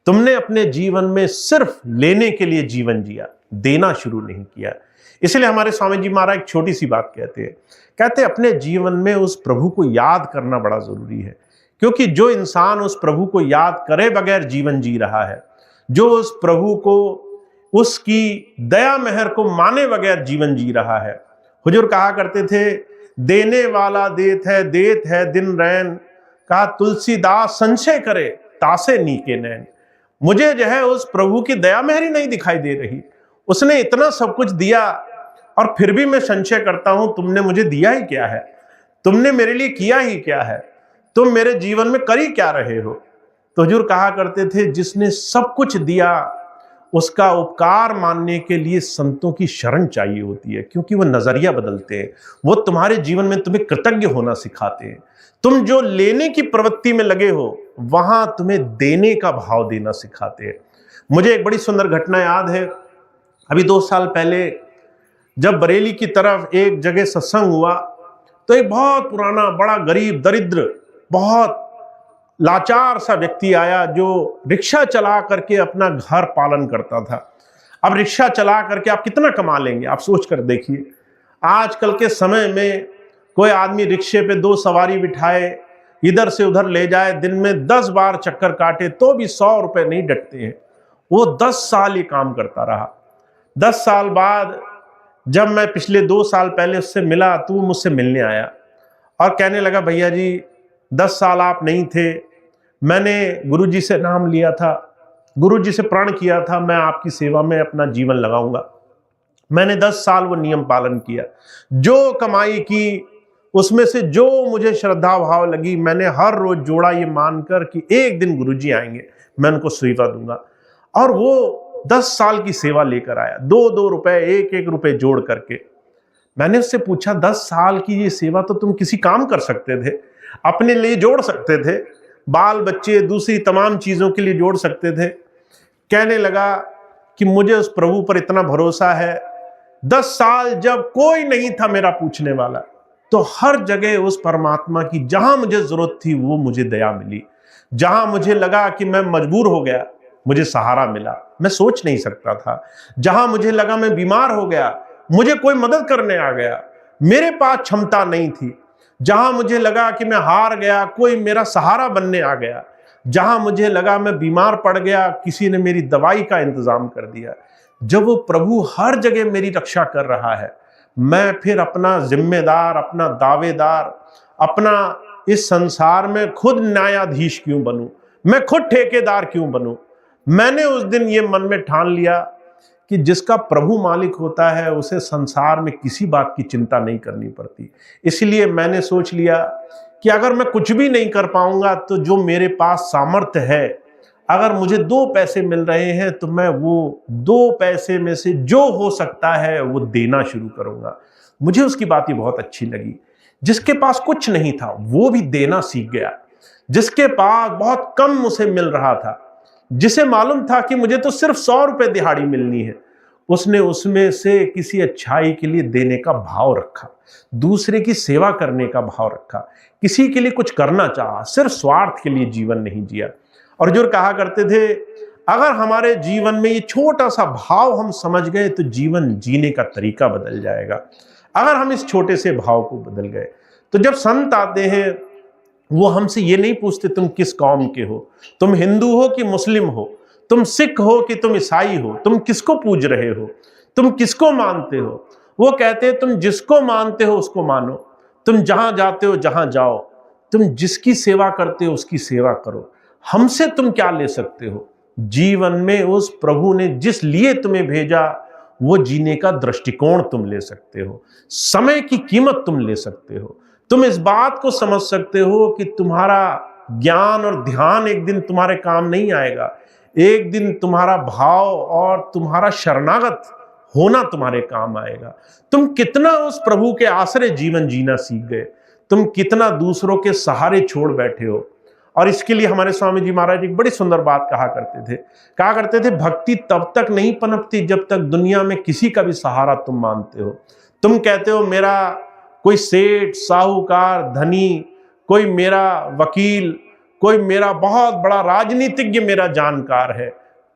तुमने अपने जीवन में सिर्फ लेने के लिए जीवन जिया, देना शुरू नहीं किया। इसलिए हमारे स्वामी जी महाराज एक छोटी सी बात कहते अपने जीवन में उस प्रभु को याद करना बड़ा जरूरी है, क्योंकि जो इंसान उस प्रभु को याद करे बगैर जीवन जी रहा है, जो उस प्रभु को, उसकी दया मेहर को माने बगैर जीवन जी रहा है। हुजूर कहा करते थे, देने वाला देत है दिन रैन, कहा तुलसीदास संशय करे तासे नीके नैन। मुझे जो है उस प्रभु की दया मेहरी नहीं दिखाई दे रही, उसने इतना सब कुछ दिया और फिर भी मैं संशय करता हूं तुमने मुझे दिया ही क्या है, तुमने मेरे लिए किया ही क्या है, तुम मेरे जीवन में कर ही क्या रहे हो। तो हुजूर कहा करते थे, जिसने सब कुछ दिया उसका उपकार मानने के लिए संतों की शरण चाहिए होती है, क्योंकि वो नजरिया बदलते हैं, वो तुम्हारे जीवन में तुम्हें कृतज्ञ होना सिखाते हैं। तुम जो लेने की प्रवृत्ति में लगे हो वहां तुम्हें देने का भाव देना सिखाते हैं। मुझे एक बड़ी सुंदर घटना याद है। अभी 2 साल पहले जब बरेली की तरफ एक जगह सत्संग हुआ, तो एक बहुत पुराना, बड़ा गरीब, दरिद्र, बहुत लाचार सा व्यक्ति आया जो रिक्शा चला करके अपना घर पालन करता था। अब रिक्शा चला करके आप कितना कमा लेंगे, आप सोच कर देखिए। आजकल के समय में कोई आदमी रिक्शे पे 2 सवारी बिठाए, इधर से उधर ले जाए, दिन में 10 बार चक्कर काटे तो भी 100 रुपए नहीं डटते हैं। वो 10 साल ये काम करता रहा। 10 साल बाद जब मैं पिछले 2 साल पहले उससे मिला, तो वो मुझसे मिलने आया और कहने लगा, भैया जी 10 साल आप नहीं थे, मैंने गुरुजी से नाम लिया था, गुरुजी से प्रण किया था मैं आपकी सेवा में अपना जीवन लगाऊंगा। मैंने 10 साल वो नियम पालन किया, जो कमाई की उसमें से जो मुझे श्रद्धा भाव लगी, मैंने हर रोज जोड़ा ये मानकर कि एक दिन गुरुजी आएंगे, मैं उनको सेवा दूंगा। और वो 10 साल की सेवा लेकर आया, 2-2 रुपए, 1-1 रुपए जोड़ करके। मैंने उससे पूछा, 10 साल की ये सेवा तो तुम किसी काम कर सकते थे, अपने लिए जोड़ सकते थे, बाल बच्चे दूसरी तमाम चीजों के लिए जोड़ सकते थे। कहने लगा कि मुझे उस प्रभु पर इतना भरोसा है, 10 साल जब कोई नहीं था मेरा पूछने वाला, तो हर जगह उस परमात्मा की जहां मुझे जरूरत थी वो मुझे दया मिली। जहां मुझे लगा कि मैं मजबूर हो गया, मुझे सहारा मिला, मैं सोच नहीं सकता था। जहां मुझे लगा मैं बीमार हो गया, मुझे कोई मदद करने आ गया, मेरे पास क्षमता नहीं थी। जहां मुझे लगा कि मैं हार गया, कोई मेरा सहारा बनने आ गया। जहां मुझे लगा मैं बीमार पड़ गया, किसी ने मेरी दवाई का इंतजाम कर दिया। जब वो प्रभु हर जगह मेरी रक्षा कर रहा है, मैं फिर अपना जिम्मेदार, अपना दावेदार, अपना इस संसार में खुद न्यायाधीश क्यों बनूं, मैं खुद ठेकेदार क्यों बनूं। मैंने उस दिन ये मन में ठान लिया कि जिसका प्रभु मालिक होता है उसे संसार में किसी बात की चिंता नहीं करनी पड़ती। इसलिए मैंने सोच लिया कि अगर मैं कुछ भी नहीं कर पाऊंगा तो जो मेरे पास सामर्थ्य है, अगर मुझे 2 पैसे मिल रहे हैं तो मैं वो 2 पैसे में से जो हो सकता है वो देना शुरू करूंगा। मुझे उसकी बात ही बहुत अच्छी लगी। जिसके पास कुछ नहीं था वो भी देना सीख गया। जिसके पास बहुत कम उसे मिल रहा था, जिसे मालूम था कि मुझे तो सिर्फ 100 रुपए दिहाड़ी मिलनी है, उसने उसमें से किसी अच्छाई के लिए देने का भाव रखा, दूसरे की सेवा करने का भाव रखा, किसी के लिए कुछ करना चाहा, सिर्फ स्वार्थ के लिए जीवन नहीं जिया। और जो कहा करते थे, अगर हमारे जीवन में ये छोटा सा भाव हम समझ गए तो जीवन जीने का तरीका बदल जाएगा। अगर हम इस छोटे से भाव को बदल गए, तो जब संत आते हैं वो हमसे ये नहीं पूछते तुम किस कौम के हो, तुम हिंदू हो कि मुस्लिम हो, तुम सिख हो कि तुम ईसाई हो, तुम किसको पूज रहे हो, तुम किसको मानते हो। वो कहते हैं तुम जिसको मानते हो उसको मानो, तुम जहां जाते हो जहां जाओ, तुम जिसकी सेवा करते हो उसकी सेवा करो, हमसे तुम क्या ले सकते हो। जीवन में उस प्रभु ने जिस लिए तुम्हें भेजा वो जीने का दृष्टिकोण तुम ले सकते हो, समय की कीमत तुम ले सकते हो। तुम इस बात को समझ सकते हो कि तुम्हारा ज्ञान और ध्यान एक दिन तुम्हारे काम नहीं आएगा, एक दिन तुम्हारा भाव और तुम्हारा शरणागत होना तुम्हारे काम आएगा। तुम कितना उस प्रभु के आश्रय जीवन जीना सीख गए, तुम कितना दूसरों के सहारे छोड़ बैठे हो। और इसके लिए हमारे स्वामी जी महाराज एक बड़ी सुंदर बात कहा करते थे, भक्ति तब तक नहीं पनपती जब तक दुनिया में किसी का भी सहारा तुम मानते हो। तुम कहते हो मेरा कोई सेठ, साहूकार, धनी, कोई मेरा वकील, कोई मेरा बहुत बड़ा राजनीतिज्ञ मेरा जानकार है,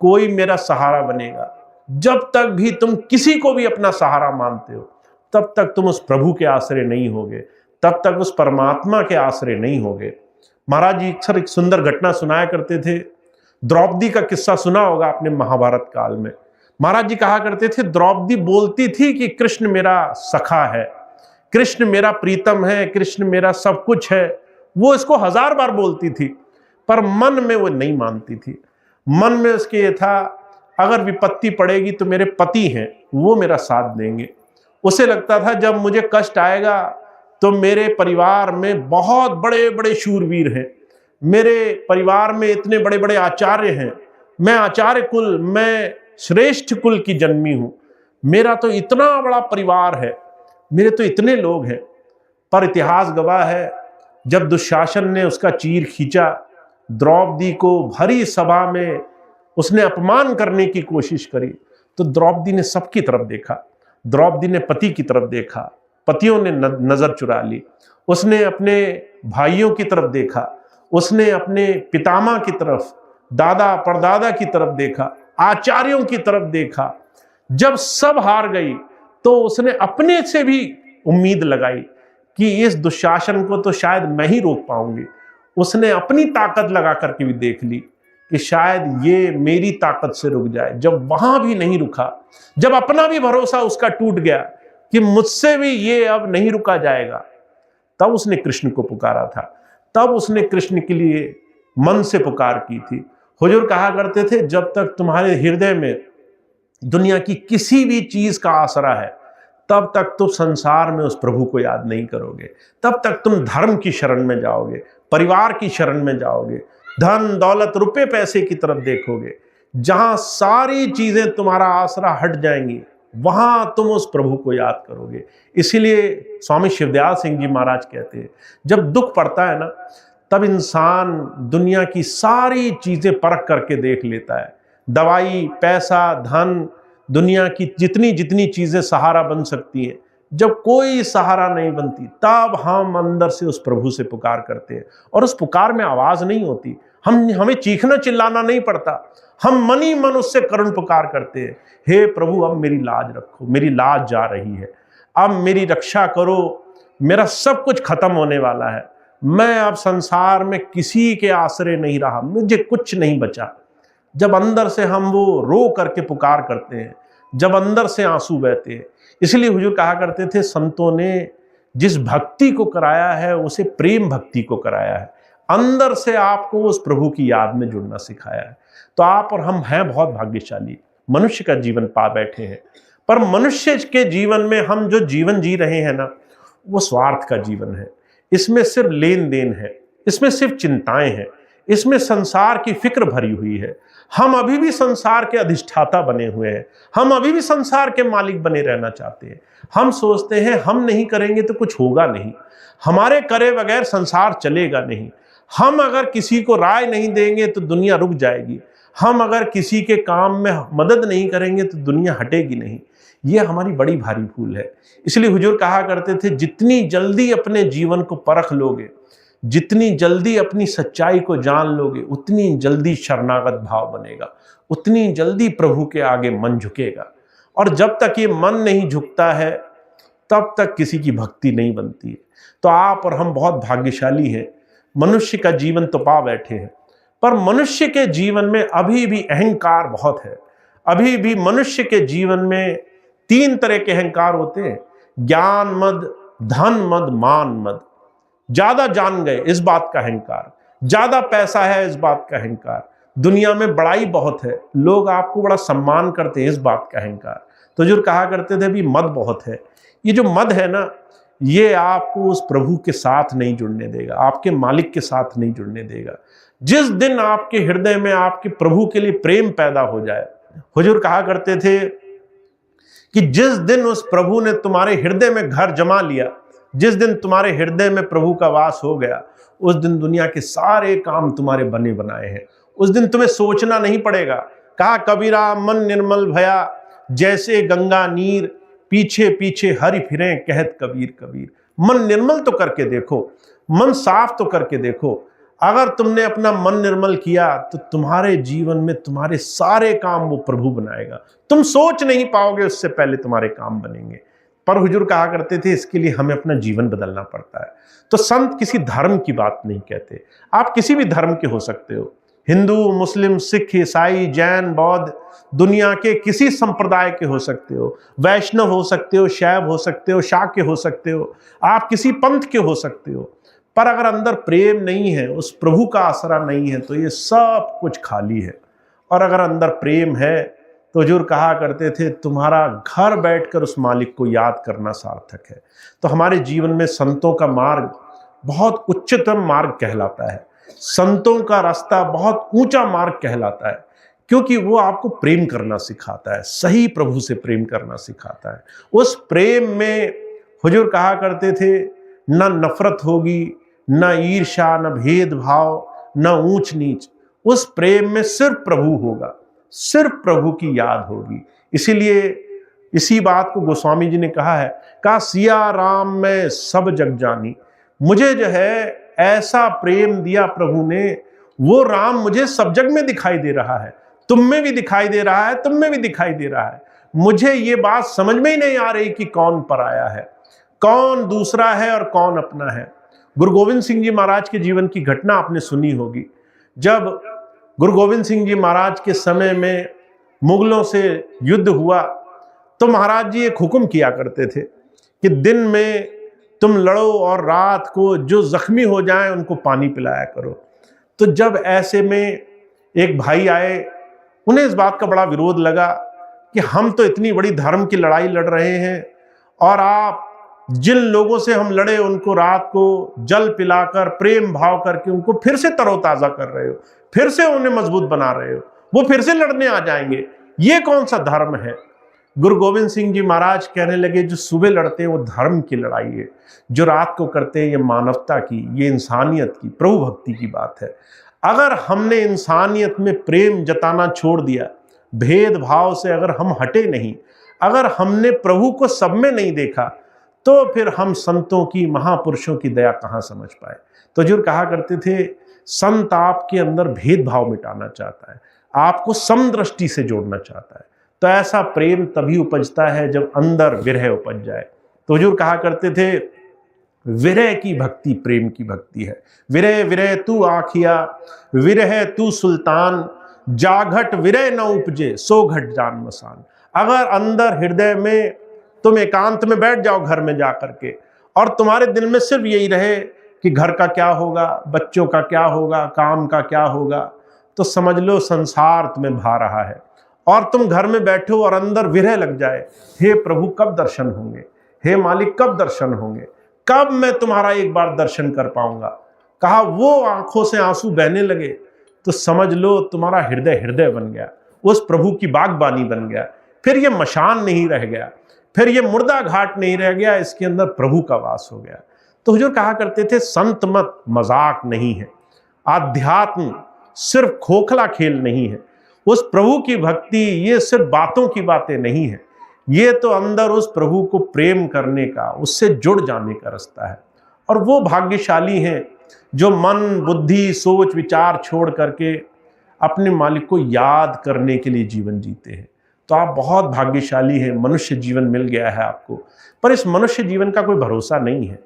कोई मेरा सहारा बनेगा। जब तक भी तुम किसी को भी अपना सहारा मानते हो तब तक तुम उस प्रभु के आश्रय नहीं होगे, तब तक उस परमात्मा के आश्रय नहीं होगे। महाराज जी अक्सर एक सुंदर घटना सुनाया करते थे। द्रौपदी का किस्सा सुना होगा आपने महाभारत काल में। महाराज जी कहा करते थे, द्रौपदी बोलती थी कि कृष्ण मेरा सखा है, कृष्ण मेरा प्रीतम है, कृष्ण मेरा सब कुछ है। वो इसको 1000 बार बोलती थी, पर मन में वो नहीं मानती थी। मन में उसके ये था, अगर विपत्ति पड़ेगी तो मेरे पति हैं, वो मेरा साथ देंगे। उसे लगता था जब मुझे कष्ट आएगा तो मेरे परिवार में बहुत बड़े बड़े शूरवीर हैं, मेरे परिवार में इतने बड़े बड़े आचार्य हैं, मैं आचार्य कुल, मैं श्रेष्ठ कुल की जन्मी हूं, मेरा तो इतना बड़ा परिवार है, मेरे तो इतने लोग हैं। पर इतिहास गवाह है, जब दुशासन ने उसका चीर खींचा, द्रौपदी को भरी सभा में उसने अपमान करने की कोशिश करी, तो द्रौपदी ने सबकी तरफ देखा। द्रौपदी ने पति की तरफ देखा, पतियों ने नजर चुरा ली। उसने अपने भाइयों की तरफ देखा, उसने अपने पितामह की तरफ, दादा परदादा की तरफ देखा, आचार्यों की तरफ देखा। जब सब हार गई तो उसने अपने से भी उम्मीद लगाई कि इस दुशासन को तो शायद मैं ही रोक पाऊंगी। उसने अपनी ताकत लगा करके भी देख ली कि शायद ये मेरी ताकत से रुक जाए। जब वहां भी नहीं रुका, जब अपना भी भरोसा उसका टूट गया कि मुझसे भी ये अब नहीं रुका जाएगा, तब उसने कृष्ण को पुकारा था। तब उसने कृष्ण के लिए मन से पुकार की थी। हुजूर कहा करते थे, जब तक तुम्हारे हृदय में दुनिया की किसी भी चीज का आसरा है, तब तक तुम संसार में उस प्रभु को याद नहीं करोगे। तब तक तुम धर्म की शरण में जाओगे, परिवार की शरण में जाओगे, धन दौलत रुपए पैसे की तरफ देखोगे। जहां सारी चीजें तुम्हारा आसरा हट जाएंगी, वहां तुम उस प्रभु को याद करोगे। इसीलिए स्वामी शिवदयाल सिंह जी महाराज कहते हैं, जब दुख पड़ता है ना, तब इंसान दुनिया की सारी चीजें परख करके देख लेता है। दवाई, पैसा, धन, दुनिया की जितनी जितनी चीजें सहारा बन सकती हैं, जब कोई सहारा नहीं बनती, तब हम अंदर से उस प्रभु से पुकार करते हैं। और उस पुकार में आवाज नहीं होती, हमें चीखना चिल्लाना नहीं पड़ता, हम मन ही मन उससे करुण पुकार करते हैं। हे प्रभु, अब मेरी लाज रखो, मेरी लाज जा रही है, अब मेरी रक्षा करो, मेरा सब कुछ खत्म होने वाला है, मैं अब संसार में किसी के आश्रय नहीं रहा, मुझे कुछ नहीं बचा। जब अंदर से हम वो रो करके पुकार करते हैं, जब अंदर से आंसू बहते हैं। इसलिए हुजूर कहा करते थे, संतों ने जिस भक्ति को कराया है उसे प्रेम भक्ति को कराया है, अंदर से आपको उस प्रभु की याद में जुड़ना सिखाया है। तो आप और हम हैं बहुत भाग्यशाली, मनुष्य का जीवन पा बैठे हैं। पर मनुष्य के जीवन में हम जो जीवन जी रहे हैं ना, वो स्वार्थ का जीवन है। इसमें सिर्फ लेन देन है, इसमें सिर्फ चिंताएं हैं, इसमें संसार की फिक्र भरी हुई है। हम अभी भी संसार के अधिष्ठाता बने हुए हैं, हम अभी भी संसार के मालिक बने रहना चाहते हैं। हम सोचते हैं हम नहीं करेंगे तो कुछ होगा नहीं, हमारे करे बगैर संसार चलेगा नहीं, हम अगर किसी को राय नहीं देंगे तो दुनिया रुक जाएगी, हम अगर किसी के काम में मदद नहीं करेंगे तो दुनिया हटेगी नहीं। ये हमारी बड़ी भारी भूल है। इसलिए हुजूर कहा करते थे, जितनी जल्दी अपने जीवन को परख लोगे, जितनी जल्दी अपनी सच्चाई को जान लोगे, उतनी जल्दी शरणागत भाव बनेगा, उतनी जल्दी प्रभु के आगे मन झुकेगा। और जब तक ये मन नहीं झुकता है, तब तक किसी की भक्ति नहीं बनती है। तो आप और हम बहुत भाग्यशाली हैं, मनुष्य का जीवन तो पा बैठे हैं। पर मनुष्य के जीवन में अभी भी अहंकार बहुत है। अभी भी मनुष्य के जीवन में 3 तरह के अहंकार होते हैं, ज्ञान मद, धन मद, मान मद। ज्यादा जान गए इस बात का अहंकार, ज्यादा पैसा है इस बात का अहंकार, दुनिया में बड़ाई बहुत है, लोग आपको बड़ा सम्मान करते हैं इस बात का अहंकार। तो जो कहा करते थे भी मद बहुत है। ये जो मद है ना, ये आपको उस प्रभु के साथ नहीं जुड़ने देगा, आपके मालिक के साथ नहीं जुड़ने देगा। जिस दिन आपके हृदय में आपके प्रभु के लिए प्रेम पैदा हो जाए, हुजूर कहा करते थे कि जिस दिन उस प्रभु ने तुम्हारे हृदय में घर जमा लिया, जिस दिन तुम्हारे हृदय में प्रभु का वास हो गया, उस दिन दुनिया के सारे काम तुम्हारे बने बनाए हैं। उस दिन तुम्हें सोचना नहीं पड़ेगा। कहा कबीरा, मन निर्मल भया जैसे गंगा नीर, पीछे पीछे हरि फिरें कहत कबीर कबीर। मन निर्मल तो करके देखो, मन साफ तो करके देखो। अगर तुमने अपना मन निर्मल किया तो तुम्हारे जीवन में तुम्हारे सारे काम वो प्रभु बनाएगा। तुम सोच नहीं पाओगे, उससे पहले तुम्हारे काम बनेंगे। पर हुजूर कहा करते थे, इसके लिए हमें अपना जीवन बदलना पड़ता है। तो संत किसी धर्म की बात नहीं कहते, आप किसी भी धर्म के हो सकते हो, हिंदू, मुस्लिम, सिख, ईसाई, जैन, बौद्ध, दुनिया के किसी संप्रदाय के हो सकते हो, वैष्णव हो सकते हो, शैव हो सकते हो, शाक्य हो सकते हो, आप किसी पंथ के हो सकते हो। पर अगर अंदर प्रेम नहीं है, उस प्रभु का आसरा नहीं है, तो ये सब कुछ खाली है। और अगर अंदर प्रेम है तो हुजूर कहा करते थे, तुम्हारा घर बैठकर उस मालिक को याद करना सार्थक है। तो हमारे जीवन में संतों का मार्ग बहुत उच्चतम मार्ग कहलाता है, संतों का रास्ता बहुत ऊंचा मार्ग कहलाता है, क्योंकि वो आपको प्रेम करना सिखाता है, सही प्रभु से प्रेम करना सिखाता है। उस प्रेम में हुजूर कहा करते थे, न नफरत होगी, न ईर्ष्या, न भेदभाव, न ऊंच नीच। उस प्रेम में सिर्फ प्रभु होगा। सिर्फ प्रभु की याद होगी। इसीलिए इसी बात को गोस्वामी जी ने कहा है, कहा सिया राम में सब जग जानी। मुझे जो है ऐसा प्रेम दिया प्रभु ने, वो राम मुझे सब जग में दिखाई दे रहा है, तुम में भी दिखाई दे रहा है, तुम में भी दिखाई दे रहा है। मुझे ये बात समझ में ही नहीं आ रही कि कौन पराया है, कौन दूसरा है और कौन अपना है। गुरु गोविंद सिंह जी महाराज के जीवन की घटना आपने सुनी होगी। जब गुरु गोविंद सिंह जी महाराज के समय में मुगलों से युद्ध हुआ तो महाराज जी एक हुक्म किया करते थे कि दिन में तुम लड़ो और रात को जो जख्मी हो जाएं उनको पानी पिलाया करो। तो जब ऐसे में एक भाई आए, उन्हें इस बात का बड़ा विरोध लगा कि हम तो इतनी बड़ी धर्म की लड़ाई लड़ रहे हैं और आप जिन लोगों से हम लड़े उनको रात को जल पिलाकर प्रेम भाव करके उनको फिर से तरोताजा कर रहे हो, फिर से उन्हें मजबूत बना रहे हो, वो फिर से लड़ने आ जाएंगे, ये कौन सा धर्म है। गुरु गोविंद सिंह जी महाराज कहने लगे, जो सुबह लड़ते हैं वो धर्म की लड़ाई है, जो रात को करते हैं ये मानवता की, ये इंसानियत की, प्रभु भक्ति की बात है। अगर हमने इंसानियत में प्रेम जताना छोड़ दिया, भेदभाव से अगर हम हटे नहीं, अगर हमने प्रभु को सब में नहीं देखा, तो फिर हम संतों की, महापुरुषों की दया कहाँ समझ पाए। तो हजूर कहा करते थे, संत आपके अंदर भेदभाव मिटाना चाहता है, आपको समदृष्टि से जोड़ना चाहता है। तो ऐसा प्रेम तभी उपजता है जब अंदर विरह उपज जाए। तो हजूर कहा करते थे, विरह की भक्ति प्रेम की भक्ति है। विरह विरह तू आखिया, विरह तू सुल्तान, जाघट विरह न उपजे, सो घट जान मसान। अगर अंदर हृदय में तुम एकांत में बैठ जाओ घर में जाकर के, और तुम्हारे दिल में सिर्फ यही रहे कि घर का क्या होगा, बच्चों का क्या होगा, काम का क्या होगा, तो समझ लो संसार तुम्हें भा रहा है। और तुम घर में बैठो और अंदर विरह लग जाए, हे प्रभु कब दर्शन होंगे, हे मालिक कब दर्शन होंगे, कब मैं तुम्हारा एक बार दर्शन कर पाऊंगा। कहा वो आंखों से आंसू बहने लगे तो समझ लो तुम्हारा हृदय हृदय बन गया, उस प्रभु की बागबानी बन गया। फिर ये मशान नहीं रह गया, फिर ये मुर्दा घाट नहीं रह गया, इसके अंदर प्रभु का वास हो गया। तो हुजूर कहा करते थे, संत मत मजाक नहीं है, आध्यात्म सिर्फ खोखला खेल नहीं है, उस प्रभु की भक्ति ये सिर्फ बातों की बातें नहीं है, ये तो अंदर उस प्रभु को प्रेम करने का, उससे जुड़ जाने का रास्ता है। और वो भाग्यशाली हैं जो मन बुद्धि सोच विचार छोड़ करके अपने मालिक को याद करने के लिए जीवन जीते हैं। तो आप बहुत भाग्यशाली हैं, मनुष्य जीवन मिल गया है आपको। पर इस मनुष्य जीवन का कोई भरोसा नहीं है,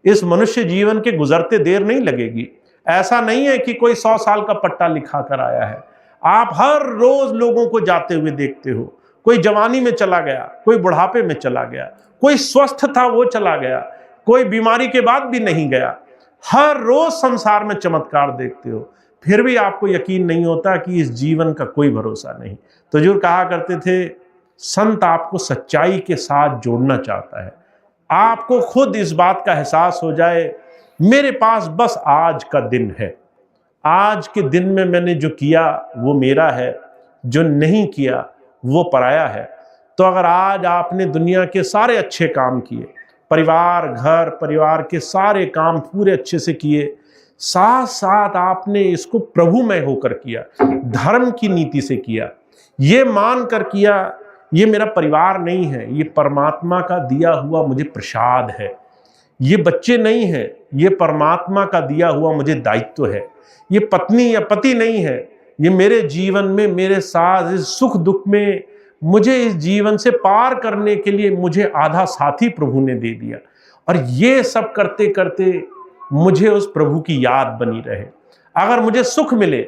इस मनुष्य जीवन के गुजरते देर नहीं लगेगी। ऐसा नहीं है कि कोई 100 साल का पट्टा लिखा कर आया है। आप हर रोज लोगों को जाते हुए देखते हो, कोई जवानी में चला गया, कोई बुढ़ापे में चला गया, कोई स्वस्थ था वो चला गया, कोई बीमारी के बाद भी नहीं गया। हर रोज संसार में चमत्कार देखते हो, फिर भी आपको यकीन नहीं होता कि इस जीवन का कोई भरोसा नहीं। तो हजूर कहा करते थे, संत आपको सच्चाई के साथ जोड़ना चाहता है। आपको खुद इस बात का एहसास हो जाए, मेरे पास बस आज का दिन है, आज के दिन में मैंने जो किया वो मेरा है, जो नहीं किया वो पराया है। तो अगर आज आपने दुनिया के सारे अच्छे काम किए, परिवार घर परिवार के सारे काम पूरे अच्छे से किए, साथ साथ आपने इसको प्रभुमय होकर किया, धर्म की नीति से किया, ये मान कर किया ये मेरा परिवार नहीं है, ये परमात्मा का दिया हुआ मुझे प्रसाद है, ये बच्चे नहीं है, ये परमात्मा का दिया हुआ मुझे दायित्व है, ये पत्नी या पति नहीं है, ये मेरे जीवन में मेरे साथ इस सुख दुख में मुझे इस जीवन से पार करने के लिए मुझे आधा साथी प्रभु ने दे दिया। और ये सब करते करते मुझे उस प्रभु की याद बनी रहे। अगर मुझे सुख मिले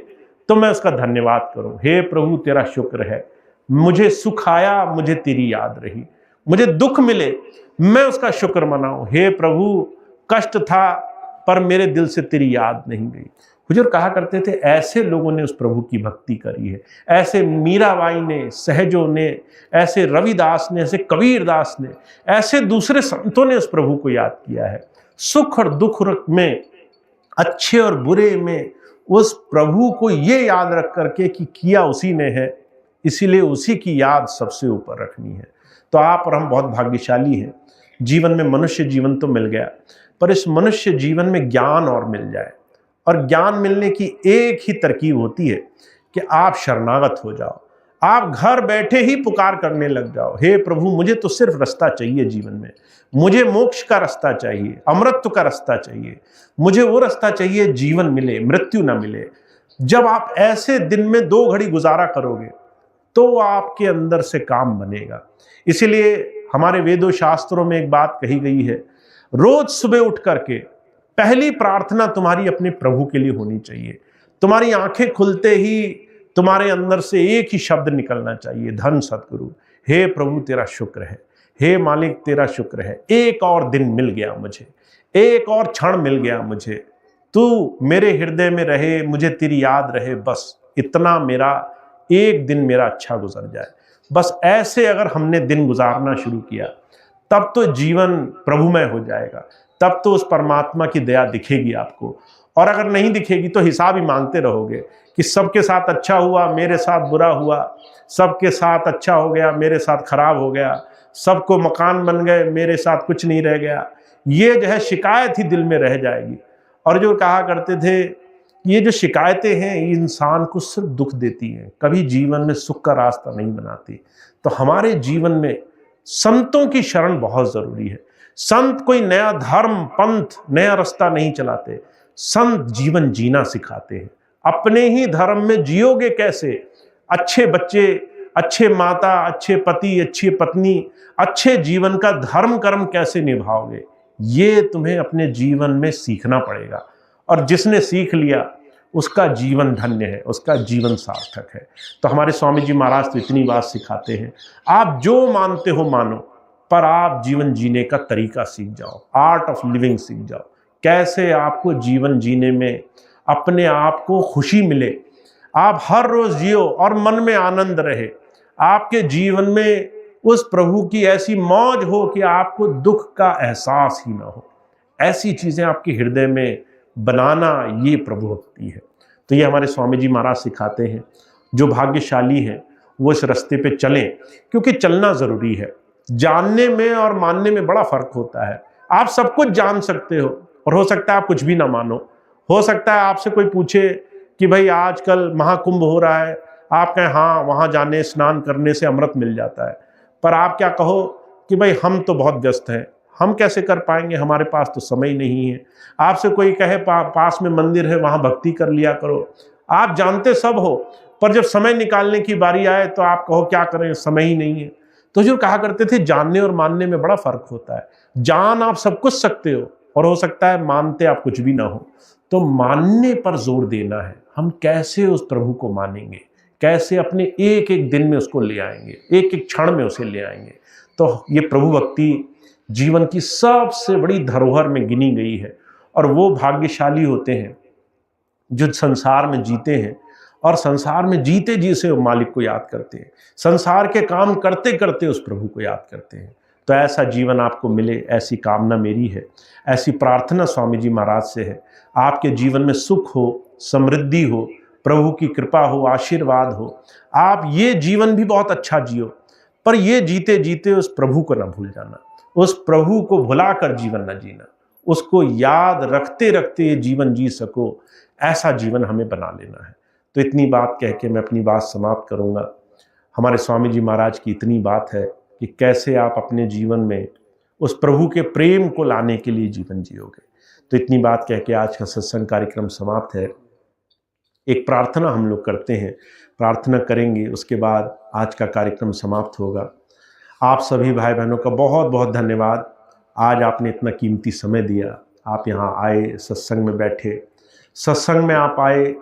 तो मैं उसका धन्यवाद करूं, हे प्रभु तेरा शुक्र है, मुझे सुख आया मुझे तेरी याद रही। मुझे दुख मिले मैं उसका शुक्र मनाऊं, हे प्रभु कष्ट था पर मेरे दिल से तेरी याद नहीं गई। हुजूर कहा करते थे, ऐसे लोगों ने उस प्रभु की भक्ति करी है, ऐसे मीराबाई ने, सहजों ने, ऐसे रविदास ने, ऐसे कबीरदास ने, ऐसे दूसरे संतों ने उस प्रभु को याद किया है। सुख और दुख में, अच्छे और बुरे में उस प्रभु को ये याद रख करके कि किया उसी ने है, इसीलिए उसी की याद सबसे ऊपर रखनी है। तो आप और हम बहुत भाग्यशाली हैं। जीवन में मनुष्य जीवन तो मिल गया, पर इस मनुष्य जीवन में ज्ञान और मिल जाए। और ज्ञान मिलने की एक ही तरकीब होती है कि आप शरणागत हो जाओ, आप घर बैठे ही पुकार करने लग जाओ, हे प्रभु मुझे तो सिर्फ रास्ता चाहिए जीवन में, मुझे मोक्ष का रास्ता चाहिए, अमृतत्व का रास्ता चाहिए, मुझे वो रास्ता चाहिए जीवन मिले, मृत्यु ना मिले। जब आप ऐसे दिन में 2 घड़ी गुजारा करोगे तो आपके अंदर से काम बनेगा। इसीलिए हमारे वेदों शास्त्रों में एक बात कही गई है, रोज सुबह उठ करके पहली प्रार्थना तुम्हारी अपने प्रभु के लिए होनी चाहिए। तुम्हारी आंखें खुलते ही तुम्हारे अंदर से एक ही शब्द निकलना चाहिए, धन सतगुरु, हे प्रभु तेरा शुक्र है, हे मालिक तेरा शुक्र है, एक और दिन मिल गया मुझे, एक और क्षण मिल गया मुझे, तू मेरे हृदय में रहे, मुझे तेरी याद रहे, बस इतना मेरा एक दिन मेरा अच्छा गुजर जाए। बस ऐसे अगर हमने दिन गुजारना शुरू किया तब तो जीवन प्रभुमय हो जाएगा, तब तो उस परमात्मा की दया दिखेगी आपको। और अगर नहीं दिखेगी तो हिसाब ही मांगते रहोगे कि सबके साथ अच्छा हुआ, मेरे साथ बुरा हुआ, सबके साथ अच्छा हो गया, मेरे साथ खराब हो गया, सबको मकान बन गए, मेरे साथ कुछ नहीं रह गया। ये जो है शिकायत ही दिल में रह जाएगी। और जो कहा करते थे, ये जो शिकायतें हैं ये इंसान को सिर्फ दुख देती हैं, कभी जीवन में सुख का रास्ता नहीं बनाती। तो हमारे जीवन में संतों की शरण बहुत जरूरी है। संत कोई नया धर्म पंथ नया रास्ता नहीं चलाते, संत जीवन जीना सिखाते हैं। अपने ही धर्म में जियोगे कैसे, अच्छे बच्चे, अच्छे माता, अच्छे पति, अच्छी पत्नी, अच्छे जीवन का धर्म कर्म कैसे निभाओगे, ये तुम्हें अपने जीवन में सीखना पड़ेगा। और जिसने सीख लिया उसका जीवन धन्य है, उसका जीवन सार्थक है। तो हमारे स्वामी जी महाराज तो इतनी बात सिखाते हैं, आप जो मानते हो मानो, पर आप जीवन जीने का तरीका सीख जाओ, आर्ट ऑफ लिविंग सीख जाओ, कैसे आपको जीवन जीने में अपने आप को खुशी मिले, आप हर रोज जियो और मन में आनंद रहे, आपके जीवन में उस प्रभु की ऐसी मौज हो कि आपको दुख का एहसास ही ना हो। ऐसी चीजें आपके हृदय में बनाना, ये प्रभु भक्ति है। तो ये हमारे स्वामी जी महाराज सिखाते हैं। जो भाग्यशाली हैं वो इस रास्ते पे चलें, क्योंकि चलना जरूरी है। जानने में और मानने में बड़ा फर्क होता है। आप सब कुछ जान सकते हो और हो सकता है आप कुछ भी ना मानो। हो सकता है आपसे कोई पूछे कि भाई आजकल महाकुंभ हो रहा है, आप कहें हाँ वहां जाने स्नान करने से अमृत मिल जाता है, पर आप क्या कहो कि भाई हम तो बहुत व्यस्त हैं, हम कैसे कर पाएंगे, हमारे पास तो समय नहीं है। आपसे कोई कहे पास में मंदिर है वहां भक्ति कर लिया करो, आप जानते सब हो, पर जब समय निकालने की बारी आए तो आप कहो क्या करें, समय ही नहीं है। तो जो कहा करते थे जानने और मानने में बड़ा फर्क होता है। जान आप सब कुछ सकते हो और हो सकता है मानते आप कुछ भी ना हो। तो मानने पर जोर देना है, हम कैसे उस प्रभु को मानेंगे, कैसे अपने एक एक दिन में उसको ले आएंगे, एक एक क्षण में उसे ले आएंगे। तो ये प्रभु भक्ति जीवन की सबसे बड़ी धरोहर में गिनी गई है। और वो भाग्यशाली होते हैं जो संसार में जीते हैं और संसार में जीते जी से मालिक को याद करते हैं, संसार के काम करते करते उस प्रभु को याद करते हैं। तो ऐसा जीवन आपको मिले, ऐसी कामना मेरी है, ऐसी प्रार्थना स्वामी जी महाराज से है। आपके जीवन में सुख हो, समृद्धि हो, प्रभु की कृपा हो, आशीर्वाद हो, आप ये जीवन भी बहुत अच्छा जियो, पर ये जीते जीते उस प्रभु को ना भूल जाना, उस प्रभु को भुलाकर जीवन न जीना, उसको याद रखते रखते ये जीवन जी सको, ऐसा जीवन हमें बना लेना है। तो इतनी बात कह के मैं अपनी बात समाप्त करूंगा। हमारे स्वामी जी महाराज की इतनी बात है कि कैसे आप अपने जीवन में उस प्रभु के प्रेम को लाने के लिए जीवन जियोगे। तो इतनी बात कह के आज का सत्संग कार्यक्रम समाप्त है। एक प्रार्थना हम लोग करते हैं, प्रार्थना करेंगे, उसके बाद आज का कार्यक्रम समाप्त होगा। आप सभी भाई बहनों का बहुत बहुत धन्यवाद। आज आपने इतना कीमती समय दिया, आप यहाँ आए, सत्संग में बैठे, सत्संग में आप आए,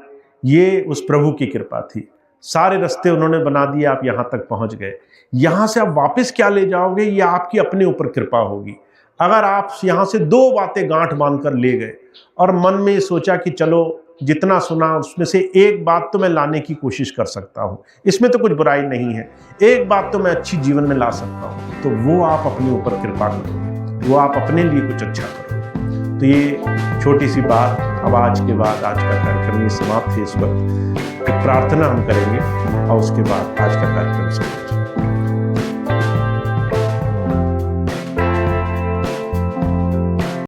ये उस प्रभु की कृपा थी। सारे रास्ते उन्होंने बना दिए, आप यहाँ तक पहुँच गए। यहाँ से आप वापस क्या ले जाओगे, ये आपकी अपने ऊपर कृपा होगी। अगर आप यहाँ से 2 बातें गांठ बांध कर ले गए और मन में सोचा कि चलो जितना सुना उसमें से एक बात तो मैं लाने की कोशिश कर सकता हूँ, इसमें तो कुछ बुराई नहीं है, एक बात तो मैं अच्छी जीवन में ला सकता हूँ, तो वो आप अपने ऊपर कृपा करोगे, वो आप अपने लिए कुछ अच्छा करोगे। तो ये छोटी सी बात, अब आज के बाद आज का कार्यक्रम ये समाप्त है। इस वक्त एक प्रार्थना हम करेंगे और उसके बाद आज का कार्यक्रम समाप्त।